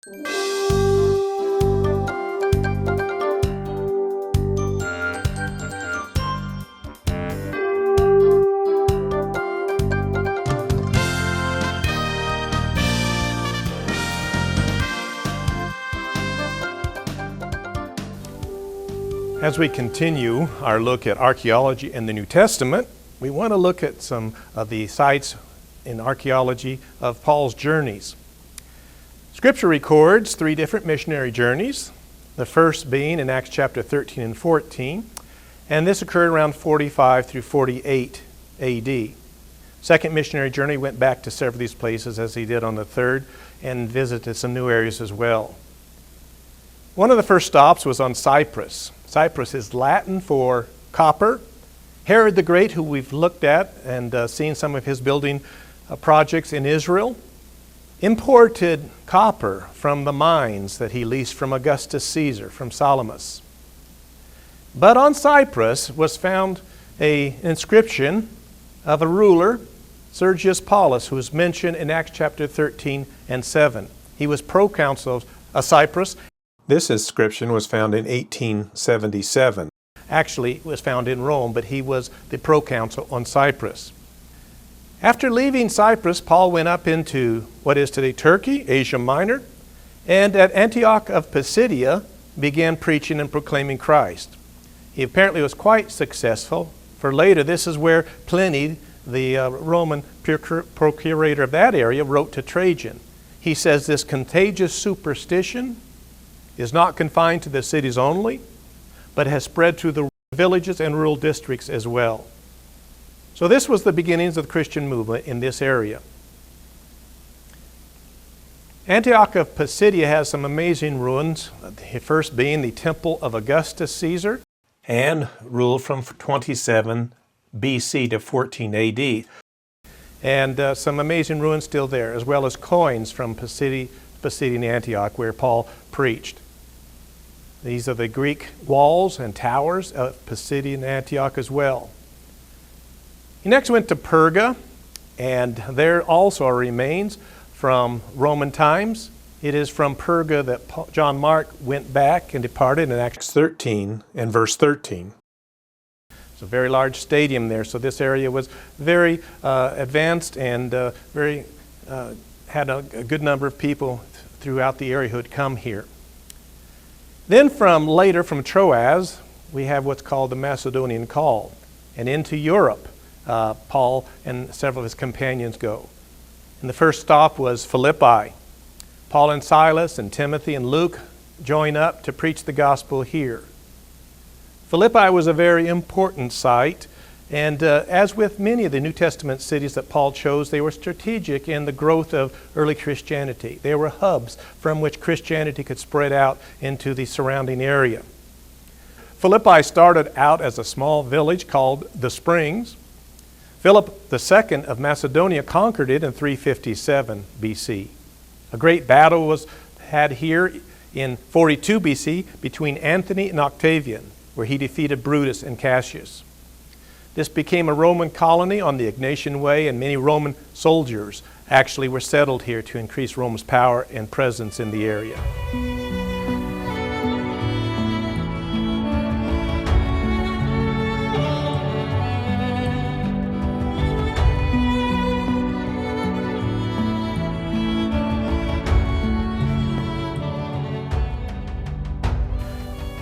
As we continue our look at archaeology in the New Testament, we want to look at some of the sites in archaeology of Paul's journeys. Scripture records 3 different missionary journeys, the first being in Acts chapter 13 and 14, and this occurred around 45 through 48 AD. Second missionary journey went back to several of these places as he did on the third and visited some new areas as well. One of the first stops was on Cyprus. Cyprus is Latin for copper. Herod the Great, who we've looked at and seen some of his building projects in Israel, imported copper from the mines that he leased from Augustus Caesar, from Salamis. But on Cyprus was found an inscription of a ruler, Sergius Paulus, who is mentioned in Acts chapter 13 and 7. He was proconsul of Cyprus. This inscription was found in 1877. Actually, it was found in Rome, but he was the proconsul on Cyprus. After leaving Cyprus, Paul went up into what is today Turkey, Asia Minor, and at Antioch of Pisidia began preaching and proclaiming Christ. He apparently was quite successful, for later this is where Pliny, the Roman procurator of that area, wrote to Trajan. He says this contagious superstition is not confined to the cities only, but has spread through the villages and rural districts as well. So this was the beginnings of the Christian movement in this area. Antioch of Pisidia has some amazing ruins, the first being the Temple of Augustus Caesar, and ruled from 27 BC to 14 AD. And some amazing ruins still there, as well as coins from Pisidian Antioch, where Paul preached. These are the Greek walls and towers of Pisidian Antioch as well. He next went to Perga, and there also are remains from Roman times. It is from Perga that John Mark went back and departed in Acts 13 and verse 13. It's a very large stadium there, so this area was very advanced and had a good number of people throughout the area who had come here. Then from Troas, we have what's called the Macedonian Call. And into Europe, Paul and several of his companions go. And the first stop was Philippi. Paul and Silas and Timothy and Luke join up to preach the gospel here. Philippi was a very important site. And as with many of the New Testament cities that Paul chose, they were strategic in the growth of early Christianity. They were hubs from which Christianity could spread out into the surrounding area. Philippi started out as a small village called the Springs. Philip II of Macedonia conquered it in 357 BC. A great battle was had here in 42 BC between Antony and Octavian, where he defeated Brutus and Cassius. This became a Roman colony on the Egnatian Way, and many Roman soldiers actually were settled here to increase Rome's power and presence in the area.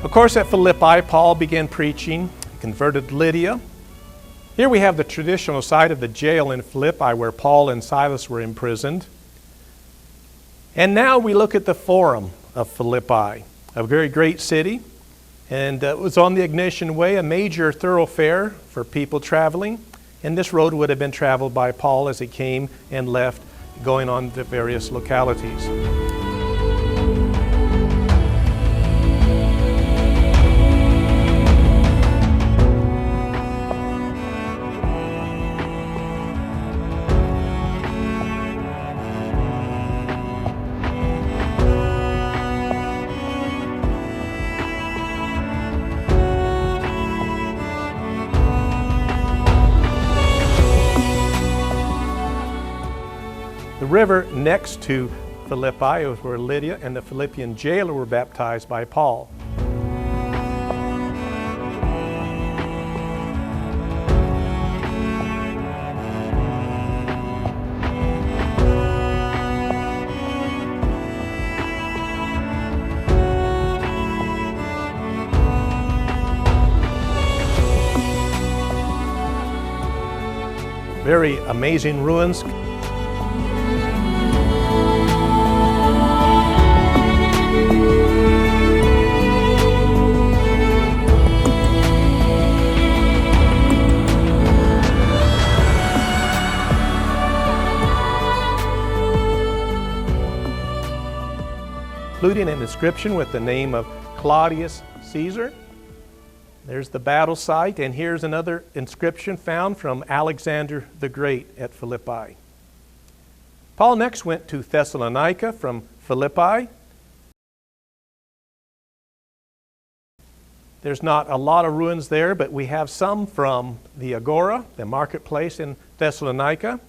Of course, at Philippi, Paul began preaching, converted Lydia. Here we have the traditional site of the jail in Philippi where Paul and Silas were imprisoned. And now we look at the Forum of Philippi, a very great city. And it was on the Egnatian Way, a major thoroughfare for people traveling. And this road would have been traveled by Paul as he came and left, going on to various localities. The river next to Philippi, where Lydia and the Philippian jailer were baptized by Paul. Very amazing ruins. Including an inscription with the name of Claudius Caesar. There's the battle site, and here's another inscription found from Alexander the Great at Philippi. Paul next went to Thessalonica from Philippi. There's not a lot of ruins there, but we have some from the Agora, the marketplace in Thessalonica.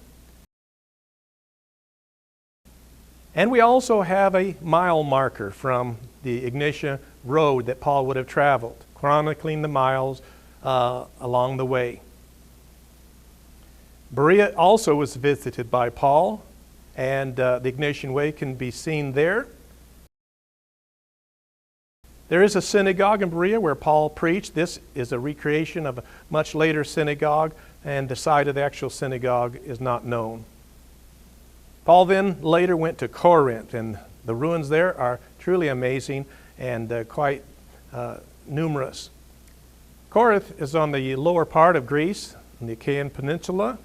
And we also have a mile marker from the Ignitia road that Paul would have traveled, chronicling the miles along the way. Berea also was visited by Paul, and the Ignatian Way can be seen there. There is a synagogue in Berea where Paul preached. This is a recreation of a much later synagogue, and the site of the actual synagogue is not known. Paul then later went to Corinth, and the ruins there are truly amazing and quite numerous. Corinth is on the lower part of Greece, in the Achaean Peninsula.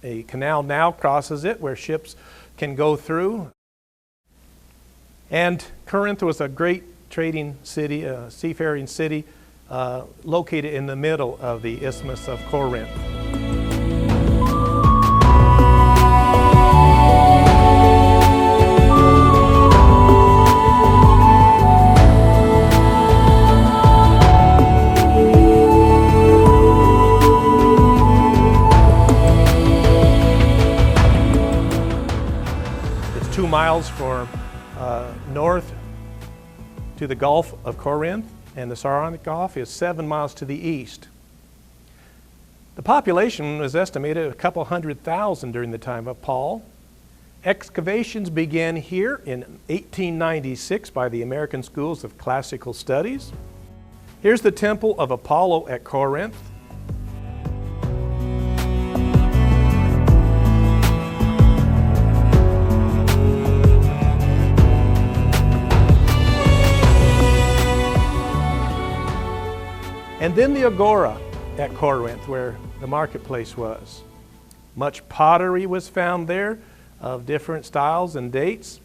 A canal now crosses it where ships can go through. And Corinth was a great trading city, a seafaring city, located in the middle of the Isthmus of Corinth. It's 2 miles for north to the Gulf of Corinth, and the Saronic Gulf is 7 miles to the east. The population was estimated at a couple 100,000 during the time of Paul. Excavations began here in 1896 by the American Schools of Classical Studies. Here's the Temple of Apollo at Corinth. And then the Agora at Corinth, where the marketplace was. Much pottery was found there of different styles and dates,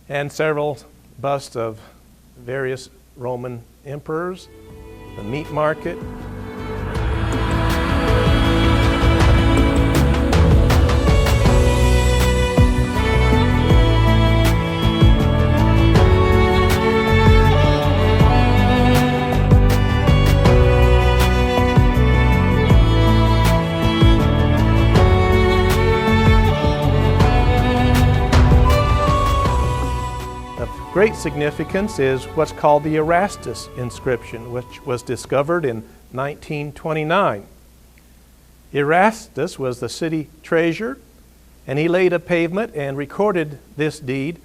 and several busts of various Roman emperors, the meat market. Great significance is what's called the Erastus inscription, which was discovered in 1929. Erastus was the city treasurer, and he laid a pavement and recorded this deed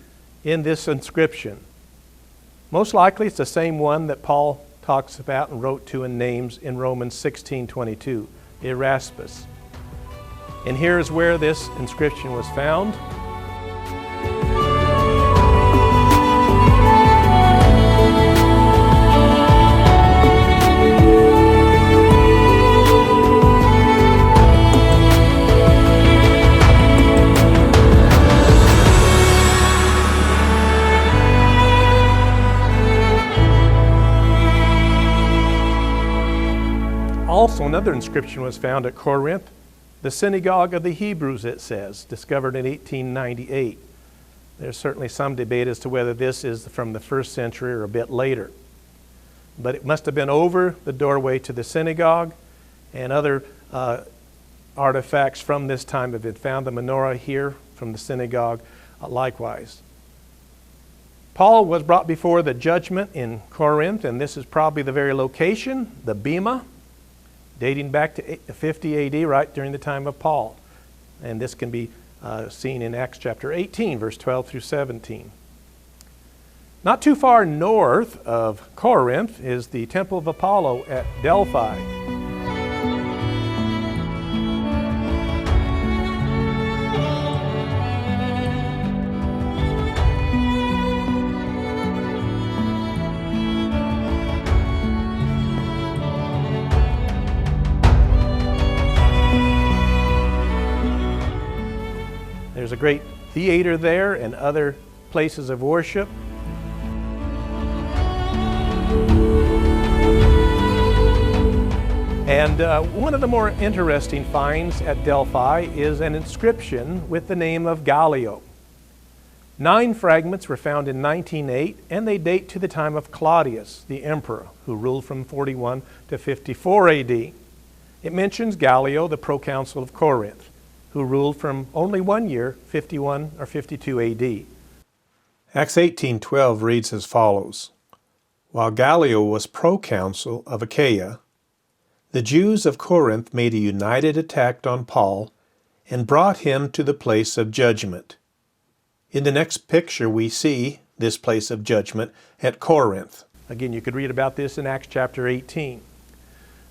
in this inscription. Most likely it's the same one that Paul talks about and wrote to in names in Romans 16:22, Erastus. And here is where this inscription was found. Also, another inscription was found at Corinth, the Synagogue of the Hebrews, it says, discovered in 1898. There's certainly some debate as to whether this is from the 1st century or a bit later. But it must have been over the doorway to the synagogue, and other artifacts from this time have been found. The menorah here from the synagogue likewise. Paul was brought before the judgment in Corinth, and this is probably the very location, the Bema, dating back to 50 AD, right during the time of Paul. And this can be seen in Acts chapter 18, verse 12 through 17. Not too far north of Corinth is the Temple of Apollo at Delphi. There's a great theater there and other places of worship. And one of the more interesting finds at Delphi is an inscription with the name of Gallio. 9 fragments were found in 1908, and they date to the time of Claudius, the emperor, who ruled from 41 to 54 AD. It mentions Gallio, the proconsul of Corinth, who ruled from only 1 year, 51 or 52 AD. Acts 18:12 reads as follows: While Gallio was proconsul of Achaia, the Jews of Corinth made a united attack on Paul and brought him to the place of judgment. In the next picture we see this place of judgment at Corinth. Again, you could read about this in Acts chapter 18.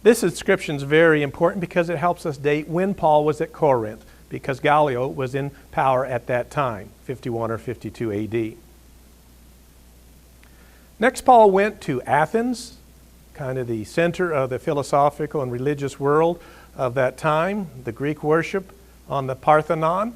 This inscription is very important because it helps us date when Paul was at Corinth, because Gallio was in power at that time, 51 or 52 AD. Next, Paul went to Athens, kind of the center of the philosophical and religious world of that time, the Greek worship on the Parthenon.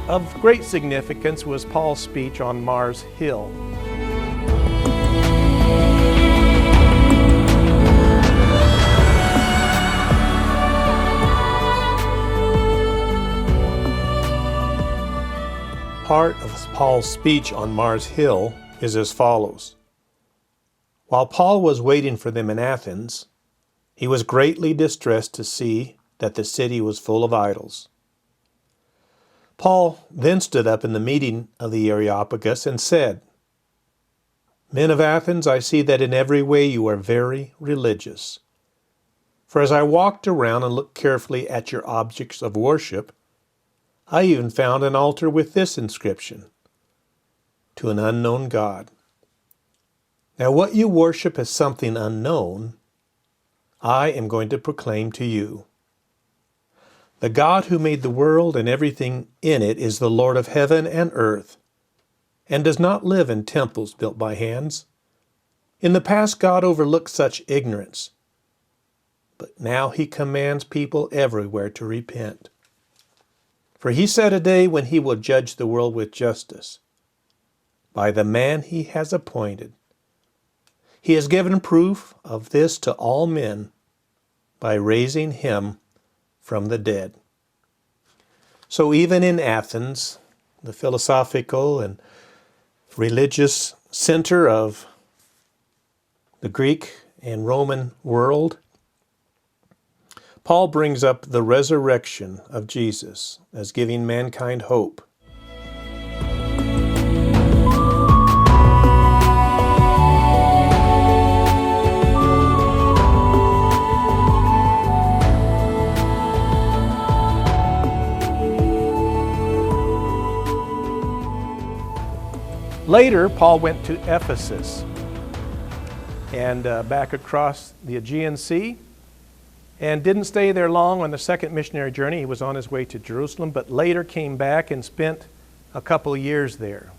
Of great significance was Paul's speech on Mars Hill. Part of Paul's speech on Mars Hill is as follows. While Paul was waiting for them in Athens, he was greatly distressed to see that the city was full of idols. Paul then stood up in the meeting of the Areopagus and said, Men of Athens, I see that in every way you are very religious. For as I walked around and looked carefully at your objects of worship, I even found an altar with this inscription, To an unknown God. Now what you worship as something unknown, I am going to proclaim to you. The God who made the world and everything in it is the Lord of heaven and earth, and does not live in temples built by hands. In the past, God overlooked such ignorance, but now he commands people everywhere to repent. For he set a day when he will judge the world with justice, by the man he has appointed. He has given proof of this to all men by raising him from the dead. So even in Athens, the philosophical and religious center of the Greek and Roman world, Paul brings up the resurrection of Jesus as giving mankind hope. Later, Paul went to Ephesus and back across the Aegean Sea, and didn't stay there long on the second missionary journey. He was on his way to Jerusalem, but later came back and spent a couple of years there.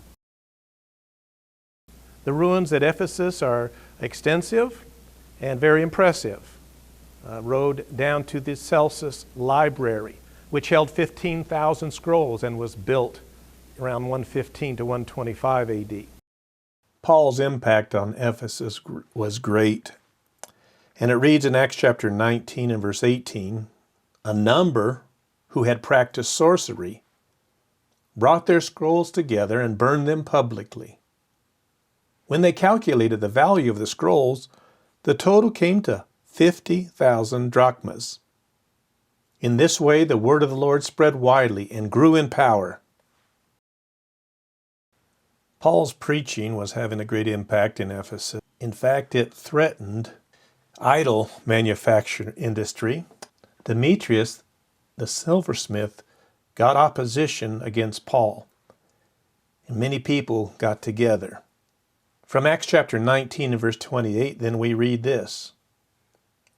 The ruins at Ephesus are extensive and very impressive. Road down to the Celsus Library, which held 15,000 scrolls and was built around 115 to 125 AD. Paul's impact on Ephesus was great. And it reads in Acts chapter 19 and verse 18, a number who had practiced sorcery brought their scrolls together and burned them publicly. When they calculated the value of the scrolls, the total came to 50,000 drachmas. In this way, the word of the Lord spread widely and grew in power. Paul's preaching was having a great impact in Ephesus. In fact, it threatened idol manufacture industry. Demetrius, the silversmith, got opposition against Paul, and many people got together. From Acts chapter 19 and verse 28, then we read this.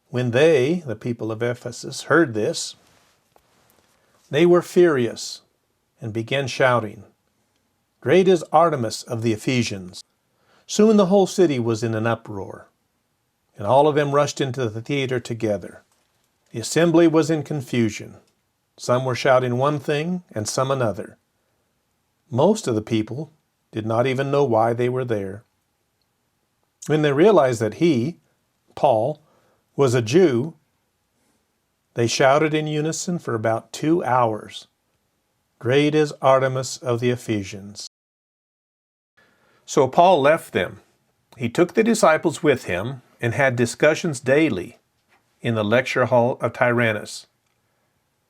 When they, the people of Ephesus, heard this, they were furious and began shouting, "Great is Artemis of the Ephesians." Soon the whole city was in an uproar, and all of them rushed into the theater together. The assembly was in confusion. Some were shouting one thing and some another. Most of the people did not even know why they were there. When they realized that he, Paul, was a Jew, they shouted in unison for about 2 hours, "Great is Artemis of the Ephesians." So Paul left them. He took the disciples with him and had discussions daily in the lecture hall of Tyrannus.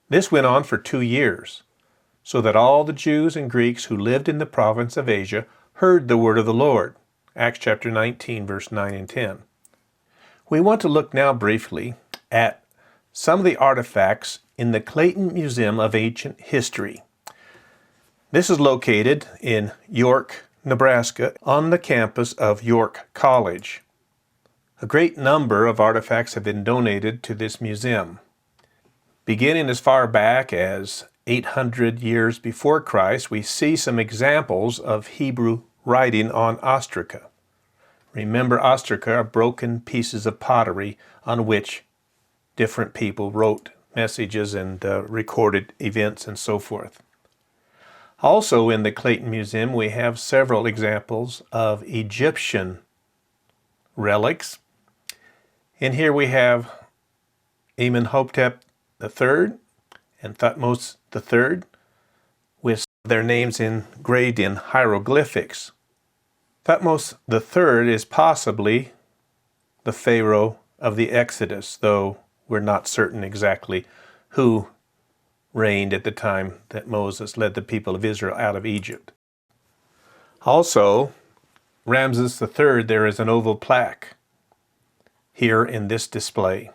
This went on for 2 years, so that all the Jews and Greeks who lived in the province of Asia heard the word of the Lord. Acts chapter 19, verse 9 and 10. We want to look now briefly at some of the artifacts in the Clayton Museum of Ancient History. This is located in York, Nebraska, on the campus of York College. A great number of artifacts have been donated to this museum. Beginning as far back as 800 years before Christ, we see some examples of Hebrew writing on ostraca. Remember, ostraca are broken pieces of pottery on which different people wrote messages and recorded events and so forth. Also in the Clayton Museum, we have several examples of Egyptian relics. And here we have Amenhotep III and Thutmose III with their names engraved in hieroglyphics. Thutmose III is possibly the Pharaoh of the Exodus, though we're not certain exactly who reigned at the time that Moses led the people of Israel out of Egypt. Also, Ramses III, there is an oval plaque here in this display.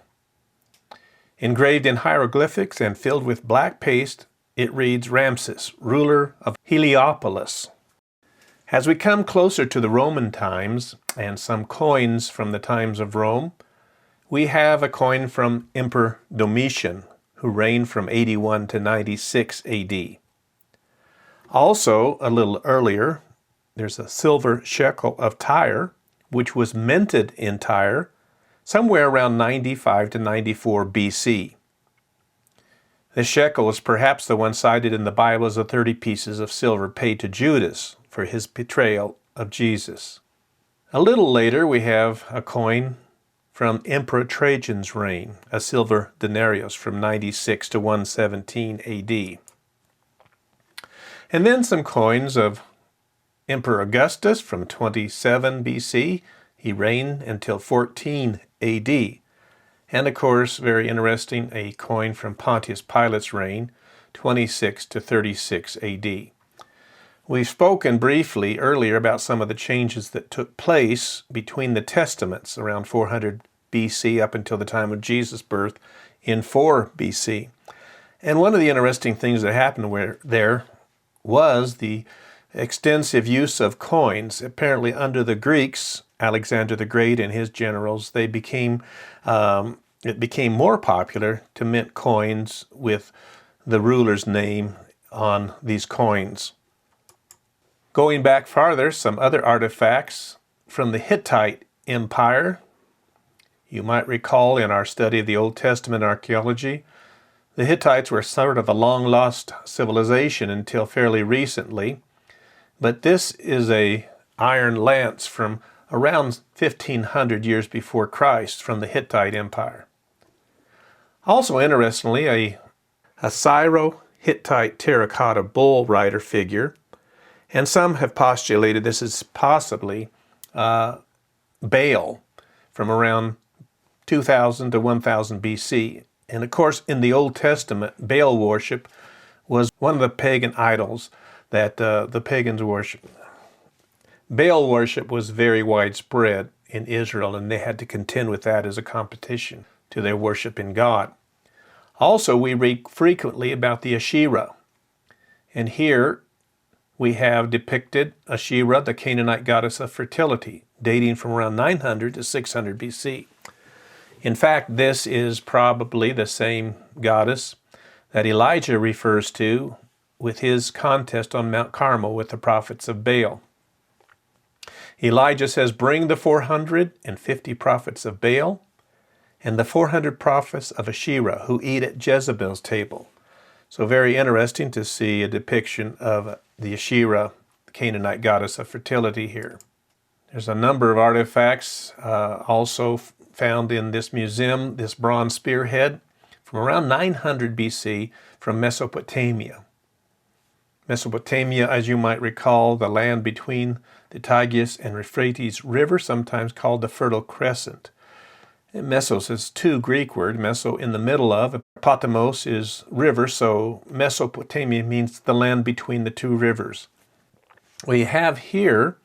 Engraved in hieroglyphics and filled with black paste, it reads, Ramses, ruler of Heliopolis. As we come closer to the Roman times and some coins from the times of Rome, we have a coin from Emperor Domitian, who reigned from 81 to 96 AD. Also, a little earlier, there's a silver shekel of Tyre, which was minted in Tyre somewhere around 95 to 94 BC. This shekel is perhaps the one cited in the Bible as the 30 pieces of silver paid to Judas for his betrayal of Jesus. A little later, we have a coin from Emperor Trajan's reign, a silver denarius from 96 to 117 AD. And then some coins of Emperor Augustus from 27 BC. He reigned until 14 AD. And of course, very interesting, a coin from Pontius Pilate's reign, 26 to 36 AD. We've spoken briefly earlier about some of the changes that took place between the Testaments around 400 BC up until the time of Jesus' birth in 4 BC. And one of the interesting things that happened there was the extensive use of coins. Apparently under the Greeks, Alexander the Great and his generals, it became more popular to mint coins with the ruler's name on these coins. Going back farther, some other artifacts from the Hittite Empire. You might recall in our study of the Old Testament archaeology, the Hittites were sort of a long-lost civilization until fairly recently, but this is a iron lance from around 1500 years before Christ from the Hittite Empire. Also interestingly, a Syro-Hittite terracotta bull rider figure, and some have postulated this is possibly Baal from around 2000 to 1000 BC. And of course, in the Old Testament, Baal worship was one of the pagan idols that the pagans worshiped. Baal worship was very widespread in Israel, and they had to contend with that as a competition to their worship in God. Also, we read frequently about the Ashira. And here we have depicted Ashira, the Canaanite goddess of fertility, dating from around 900 to 600 BC. In fact, this is probably the same goddess that Elijah refers to with his contest on Mount Carmel with the prophets of Baal. Elijah says, "Bring the 450 prophets of Baal and the 400 prophets of Ashira who eat at Jezebel's table." So very interesting to see a depiction of the Ashira, the Canaanite goddess of fertility here. There's a number of artifacts also found in this museum, this bronze spearhead from around 900 BC from Mesopotamia. Mesopotamia, as you might recall, the land between the Tigris and Euphrates River, sometimes called the Fertile Crescent. And Mesos is two Greek words, meso in the middle of, potamos is river, so Mesopotamia means the land between the two rivers. We have here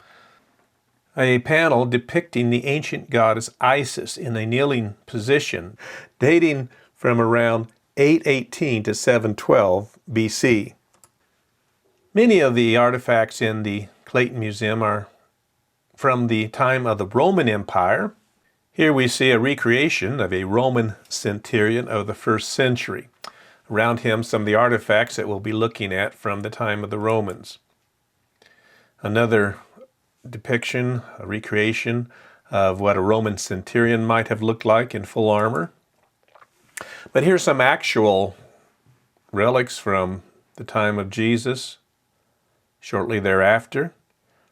a panel depicting the ancient goddess Isis in a kneeling position, dating from around 818 to 712 BC. Many of the artifacts in the Clayton Museum are from the time of the Roman Empire. Here we see a recreation of a Roman centurion of the 1st century. Around him, some of the artifacts that we'll be looking at from the time of the Romans. Another depiction, a recreation of what a Roman centurion might have looked like in full armor. But here's some actual relics from the time of Jesus, shortly thereafter.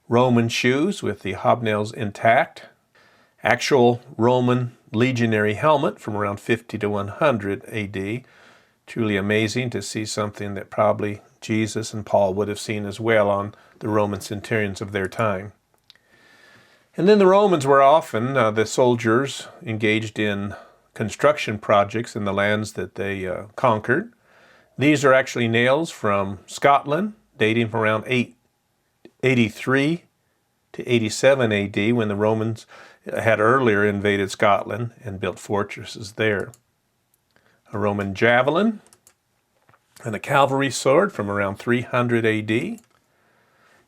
Roman shoes with the hobnails intact. Actual Roman legionary helmet from around 50 to 100 AD. Truly amazing to see something that probably Jesus and Paul would have seen as well on the Roman centurions of their time. And then the Romans were often the soldiers engaged in construction projects in the lands that they conquered. These are actually nails from Scotland, dating from around 883 to 87 AD, when the Romans had earlier invaded Scotland and built fortresses there. A Roman javelin and a cavalry sword from around 300 AD.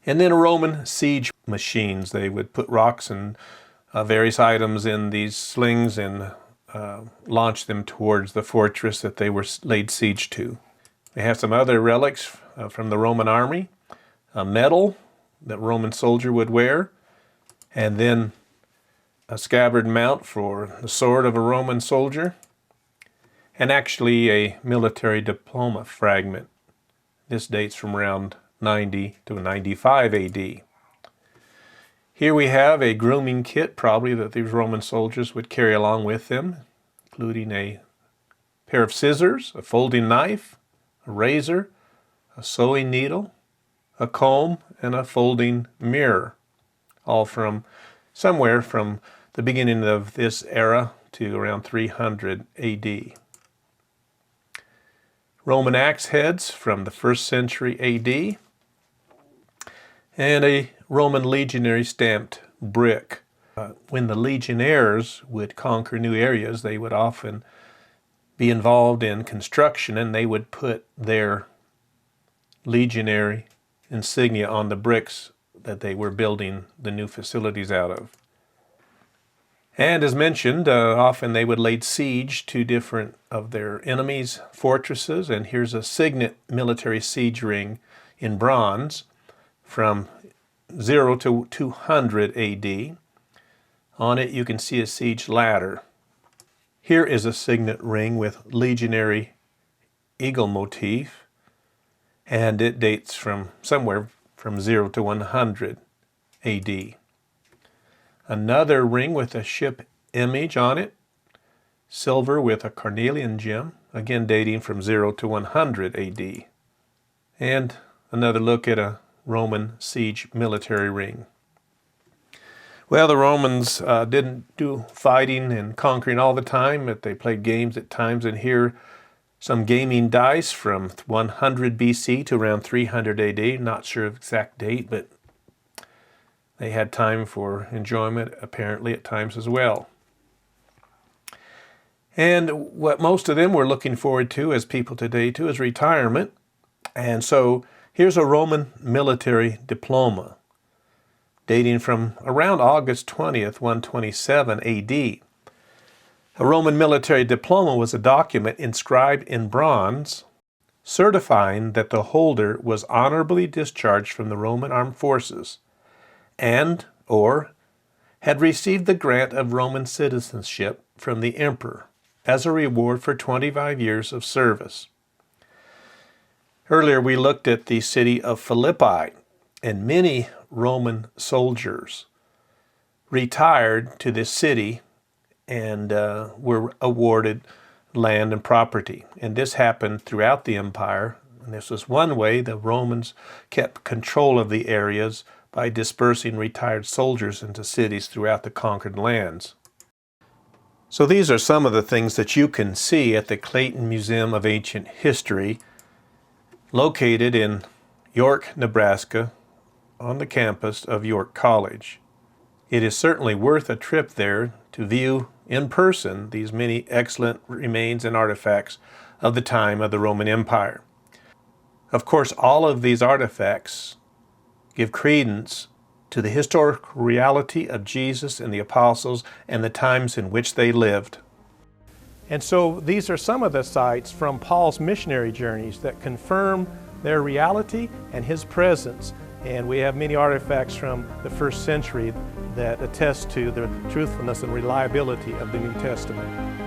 And then Roman siege machines. They would put rocks and various items in these slings and launch them towards the fortress that they were laid siege to. They have some other relics from the Roman army. A medal that Roman soldier would wear, and then a scabbard mount for the sword of a Roman soldier, and actually a military diploma fragment. This dates from around 90 to 95 AD. Here we have a grooming kit, probably that these Roman soldiers would carry along with them, including a pair of scissors, a folding knife, a razor, a sewing needle, a comb, and a folding mirror, all from somewhere from the beginning of this era to around 300 AD. Roman axe heads from the 1st century AD, and a Roman legionary stamped brick. When the legionnaires would conquer new areas, they would often be involved in construction, and they would put their legionary insignia on the bricks that they were building the new facilities out of. And as mentioned, often they would lay siege to different of their enemies' fortresses, and here's a signet military siege ring in bronze from 0 to 200 AD. On it you can see a siege ladder. Here is a signet ring with legionary eagle motif, and it dates from somewhere from 0 to 100 AD. Another ring with a ship image on it, silver with a carnelian gem, again dating from 0 to 100 AD. And another look at a Roman siege military ring. Well, the Romans didn't do fighting and conquering all the time, but they played games at times. And here, some gaming dice from 100 BC to around 300 AD. Not sure of exact date, but they had time for enjoyment, apparently, at times as well. And what most of them were looking forward to, as people today too, is retirement. And so here's a Roman military diploma, dating from around August 20th, 127 AD. A Roman military diploma was a document inscribed in bronze, certifying that the holder was honorably discharged from the Roman armed forces and or had received the grant of Roman citizenship from the emperor as a reward for 25 years of service. Earlier we looked at the city of Philippi, and many Roman soldiers retired to this city and were awarded land and property. And this happened throughout the empire. And this was one way the Romans kept control of the areas, by dispersing retired soldiers into cities throughout the conquered lands. So these are some of the things that you can see at the Clayton Museum of Ancient History, located in York, Nebraska, on the campus of York College. It is certainly worth a trip there to view in person these many excellent remains and artifacts of the time of the Roman Empire. Of course, all of these artifacts give credence to the historical reality of Jesus and the apostles and the times in which they lived. And so these are some of the sites from Paul's missionary journeys that confirm their reality and his presence. And we have many artifacts from the first century that attest to the truthfulness and reliability of the New Testament.